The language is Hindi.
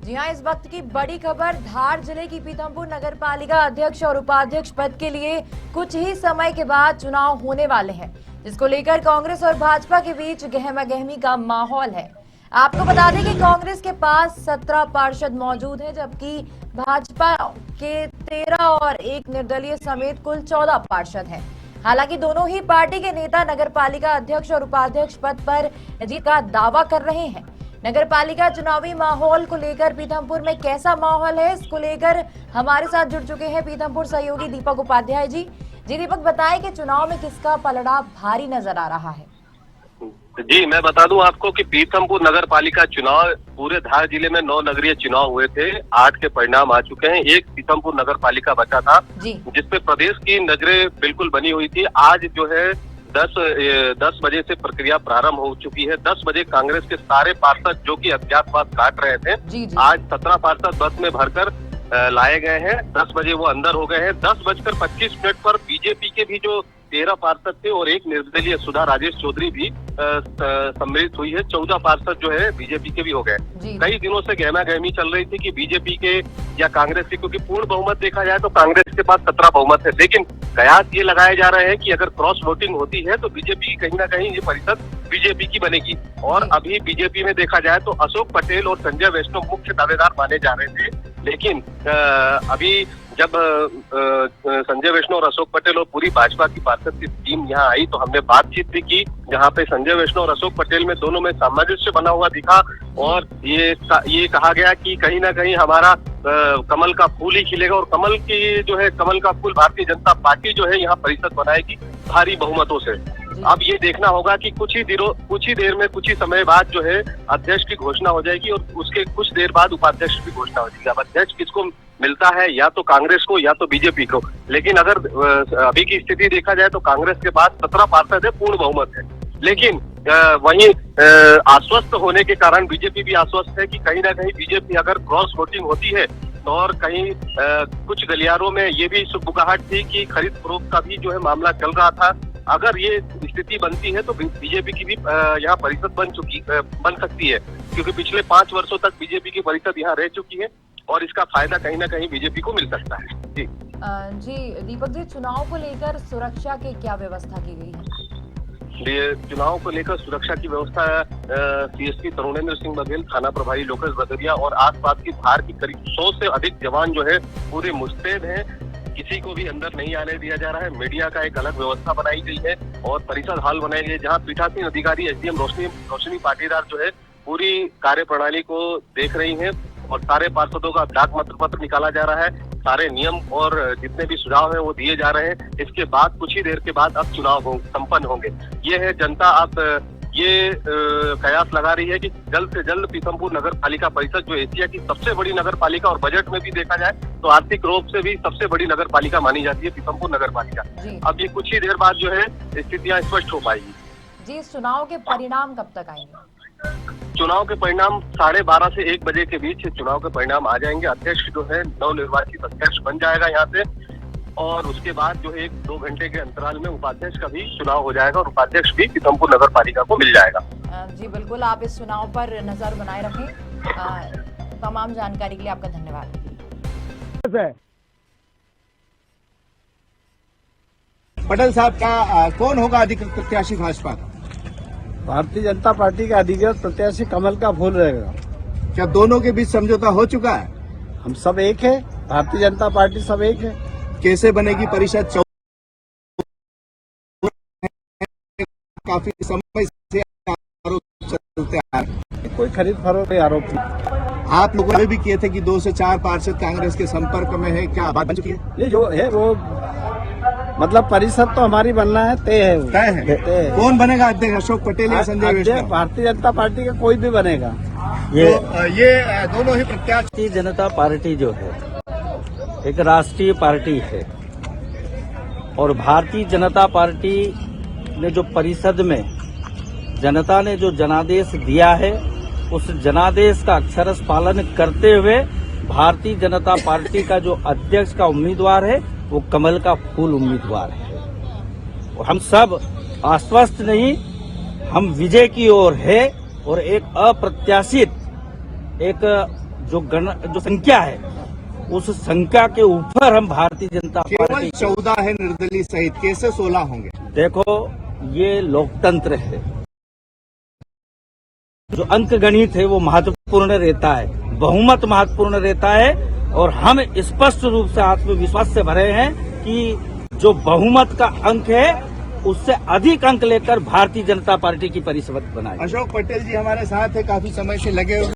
जी हाँ, इस वक्त की बड़ी खबर। धार जिले की पीथमपुर नगर पालिका अध्यक्ष और उपाध्यक्ष पद के लिए कुछ ही समय के बाद चुनाव होने वाले हैं, जिसको लेकर कांग्रेस और भाजपा के बीच गहमागहमी का माहौल है। आपको बता दें कि कांग्रेस के पास 17 पार्षद मौजूद हैं, जबकि भाजपा के 13 और एक निर्दलीय समेत कुल 14 पार्षद हैं। हालांकि दोनों ही पार्टी के नेता नगर पालिका अध्यक्ष और उपाध्यक्ष पद पर जीत का दावा कर रहे हैं। नगर पालिका चुनावी माहौल को लेकर पीथमपुर में कैसा माहौल है, इसको लेकर हमारे साथ जुड़ चुके हैं पीथमपुर सहयोगी दीपक उपाध्याय जी। दीपक, बताएं कि चुनाव में किसका पलड़ा भारी नजर आ रहा है? जी, मैं बता दूं आपको कि पीथमपुर नगर पालिका चुनाव पूरे धार जिले में 9 नगरीय चुनाव हुए थे। 8 के परिणाम आ चुके हैं। एक पीथमपुर नगर पालिका बचा था, जिसपे प्रदेश की नजरें बिल्कुल बनी हुई थी। आज जो है 10 बजे से प्रक्रिया प्रारंभ हो चुकी है। 10 बजे कांग्रेस के सारे पार्षद जो कि अज्ञातवास काट रहे थे, आज 17 पार्षद बस में भरकर लाए गए हैं। 10 बजे वो अंदर हो गए हैं। 10:25 पर बीजेपी के भी जो 13 पार्षद थे और एक निर्दलीय सुधा राजेश चौधरी भी सम्मिलित हुई है। 14 पार्षद जो है बीजेपी के भी हो गए। कई दिनों से गहमागहमी चल रही थी कि बीजेपी के या कांग्रेस के, क्योंकि पूर्ण बहुमत देखा जाए तो कांग्रेस के पास 17 बहुमत है, लेकिन कयास ये लगाए जा रहे हैं कि अगर क्रॉस वोटिंग होती है तो बीजेपी कहीं ना कहीं ये परिषद बीजेपी की बनेगी। और अभी बीजेपी में देखा जाए तो अशोक पटेल और संजय वैष्णव मुख्य दावेदार माने जा रहे थे, लेकिन अभी जब संजय वैष्णव और अशोक पटेल और पूरी भाजपा की पार्षद की टीम यहाँ आई तो हमने बातचीत भी की, जहाँ पे संजय वैष्णव और अशोक पटेल में दोनों में सामंजस्य बना हुआ दिखा। और ये कहा गया कि कहीं ना कहीं हमारा कमल का फूल ही खिलेगा और कमल की जो है कमल का फूल भारतीय जनता पार्टी जो है यहाँ परिषद बनाएगी भारी बहुमतों से। अब ये देखना होगा कि कुछ ही समय बाद जो है अध्यक्ष की घोषणा हो जाएगी और उसके कुछ देर बाद उपाध्यक्ष की घोषणा हो जाएगी। अब अध्यक्ष किसको मिलता है, या तो कांग्रेस को या तो बीजेपी को। लेकिन अगर अभी की स्थिति देखा जाए तो कांग्रेस के पास 17 पार्षद है, पूर्ण बहुमत है। लेकिन वहीं आश्वस्त होने के कारण बीजेपी भी आश्वस्त है कि कहीं ना कहीं बीजेपी अगर क्रॉस वोटिंग होती है और कहीं कुछ गलियारों में ये भी सुगबुगाहट थी कि खरीद फरोख्त का भी जो है मामला चल रहा था। अगर ये स्थिति बनती है तो बीजेपी की भी यहाँ परिषद बन सकती है, क्योंकि पिछले 5 वर्षों तक बीजेपी की परिषद यहाँ रह चुकी है और इसका फायदा कहीं ना कहीं बीजेपी को मिल सकता है। जी दीपक जी, चुनाव को लेकर सुरक्षा की क्या व्यवस्था की गई है? चुनाव को लेकर सुरक्षा की व्यवस्था सीएसपी तरुणेंद्र सिंह बघेल, थाना प्रभारी लोकेश भदौरिया और आसपास की धार की करीब 100 से अधिक जवान जो है पूरे मुस्तैद हैं। किसी को भी अंदर नहीं आने दिया जा रहा है। मीडिया का एक अलग व्यवस्था बनाई गई है और परिषद हॉल बनाई गई है, जहाँ पीठासीन अधिकारी एसडीएम रोशनी पाटीदार जो है पूरी कार्य प्रणाली को देख रही हैं और सारे पार्षदों का डाक पत्र निकाला जा रहा है। सारे नियम और जितने भी सुझाव हैं वो दिए जा रहे हैं। इसके बाद कुछ ही देर के बाद अब चुनाव संपन्न होंगे। ये है जनता अब ये कयास लगा रही है कि जल्द से जल्द पीथमपुर नगर पालिका परिषद जो एशिया की सबसे बड़ी नगर पालिका और बजट में भी देखा जाए तो आर्थिक रूप से भी सबसे बड़ी नगर पालिका मानी जाती है पीथमपुर नगर पालिका। अब ये कुछ ही देर बाद जो है स्थितियां स्पष्ट हो पाएगी। जी, इस चुनाव के परिणाम कब तक आएंगे? चुनाव के परिणाम 12:30 से 1 बजे के बीच चुनाव के परिणाम आ जाएंगे। अध्यक्ष जो है नवनिर्वाचित अध्यक्ष बन जाएगा यहाँ से, और उसके बाद जो 1-2 घंटे के अंतराल में उपाध्यक्ष का भी चुनाव हो जाएगा और उपाध्यक्ष भी पीथमपुर नगर पालिका को मिल जाएगा। जी बिल्कुल, आप इस चुनाव पर नजर बनाए रखें। तमाम जानकारी के लिए आपका धन्यवाद। पटेल साहब का कौन होगा अधिकृत प्रत्याशी भाजपा का? भारतीय जनता पार्टी का अधिकृत प्रत्याशी कमल का फूल रहेगा। क्या दोनों के बीच समझौता हो चुका है? हम सब एक है, भारतीय जनता पार्टी सब एक है। कैसे बनेगी परिषद? काफी समय से आरोप चलते आ रहे। कोई खरीद फरोख्त आरोप नहीं। आप लोगों ने भी किए थे कि 2 से 4 पार्षद कांग्रेस के संपर्क में है, क्या बात बन चुकी है? ये जो है वो मतलब परिषद तो हमारी बनना है, तय है। कौन बनेगा अध्यक्ष, अशोक पटेल या संजय वैष्णव? भारतीय जनता पार्टी का कोई भी बनेगा। ये दोनों ही प्रत्याशी। भारतीय जनता पार्टी जो है एक राष्ट्रीय पार्टी है और भारतीय जनता पार्टी ने जो परिषद में जनता ने जो जनादेश दिया है उस जनादेश का अक्षरश पालन करते हुए भारतीय जनता पार्टी का जो अध्यक्ष का उम्मीदवार है वो कमल का फूल उम्मीदवार है। हम सब आश्वस्त नहीं, हम विजय की ओर है और एक अप्रत्याशित एक जो संख्या है, उस संख्या के ऊपर हम भारतीय जनता केवल पार्टी 14 है निर्दलीय सहित, कैसे 16 होंगे? देखो, ये लोकतंत्र है। जो अंक गणित है वो महत्वपूर्ण रहता है, बहुमत महत्वपूर्ण रहता है, और हम स्पष्ट रूप से आत्मविश्वास से भरे हैं कि जो बहुमत का अंक है उससे अधिक अंक लेकर भारतीय जनता पार्टी की परिषद बनाएगी। अशोक पटेल जी हमारे साथ है, काफी समय से लगे हुए